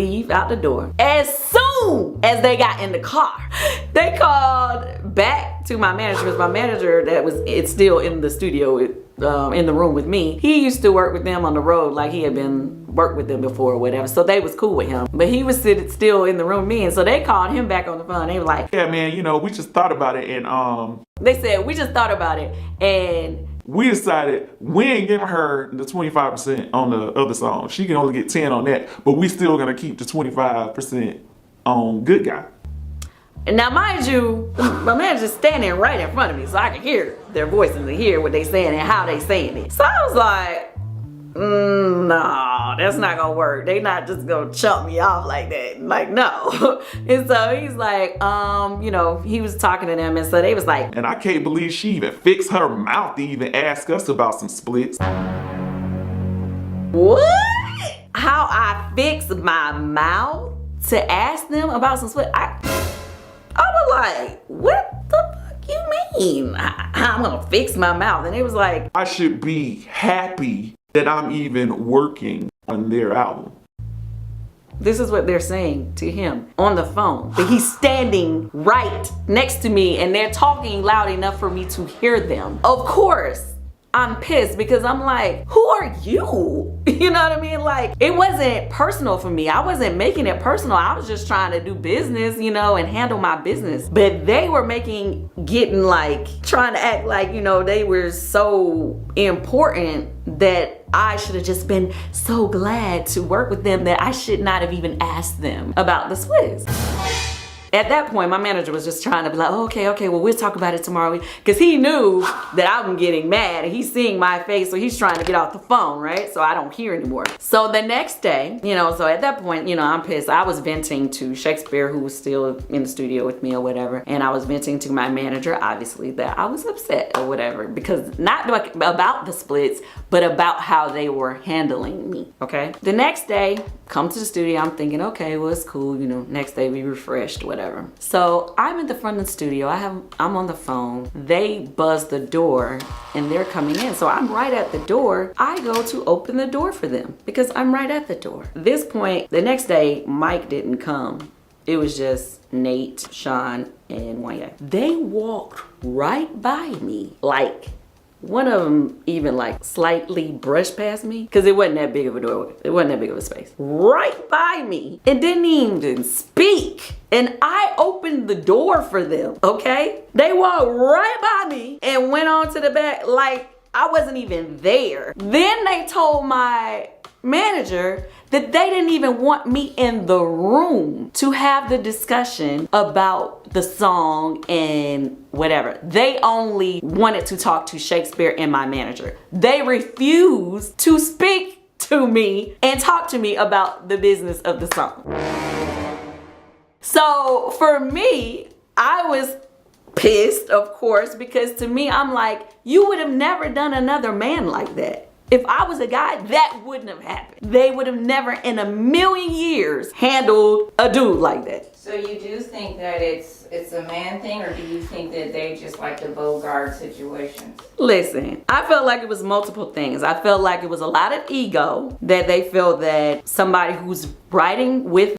leave out the door. As soon as they got in the car, they called back to my manager, because my manager it's still in the studio, in the room with me. He used to work with them on the road, like he had been worked with them before or whatever, so they was cool with him. But he was sitting still in the room with me, and so they called him back on the phone. They were like, yeah, man, you know, we just thought about it, and they said, we just thought about it, and we decided we ain't giving her the 25% on the other song. She can only get 10 on that, but we still gonna keep the 25% on Good Guy. And now, mind you, my manager's standing right in front of me, so I can hear their voices and hear what they saying and how they saying it. So I was like, no, that's not gonna work. They not just gonna chump me off like that. Like, no. And so he's like, you know, he was talking to them, and so they was like, and I can't believe she even fixed her mouth to even ask us about some splits. What? How I fixed my mouth to ask them about some splits? I was like, what the fuck you mean? I'm gonna fix my mouth? And it was like, I should be happy that I'm even working on their album. This is what they're saying to him on the phone. That he's standing right next to me and they're talking loud enough for me to hear them. Of course, I'm pissed because I'm like, who are you? You know what I mean? Like, it wasn't personal for me. I wasn't making it personal. I was just trying to do business, you know, and handle my business. But they were getting like, trying to act like, you know, they were so important that I should have just been so glad to work with them that I should not have even asked them about the splits. At that point, my manager was just trying to be like, oh, okay, well, we'll talk about it tomorrow. Because he knew that I'm getting mad and he's seeing my face, so he's trying to get off the phone, right? So I don't hear anymore. So the next day, you know, so at that point, you know, I'm pissed. I was venting to Shakespeare, who was still in the studio with me or whatever. And I was venting to my manager, obviously, that I was upset or whatever. Because not like about the splits, but about how they were handling me, okay? The next day, come to the studio, I'm thinking, okay, well, it's cool, you know, next day we refreshed, whatever. So I'm in the front of the studio, I'm on the phone, they buzz the door and they're coming in. So I'm right at the door. I go to open the door for them because I'm right at the door. At this point, the next day, Mike didn't come. It was just Nate, Sean, and Wanya. They walked right by me, like, one of them even like slightly brushed past me because it wasn't that big of a door. It wasn't that big of a space. Right by me and didn't even speak. And I opened the door for them, okay? They walked right by me and went on to the back like I wasn't even there. Then they told my manager that they didn't even want me in the room to have the discussion about the song and whatever. They only wanted to talk to Shakespeare and my manager. They refused to speak to me and talk to me about the business of the song. So for me, I was pissed, of course, because to me, I'm like, you would have never done another man like that. If I was a guy, that wouldn't have happened. They would have never in a million years handled a dude like that. So you do think that it's a man thing, or do you think that they just like the Bogart situations? Listen, I felt like it was multiple things. I felt like it was a lot of ego, that they felt that somebody who's writing with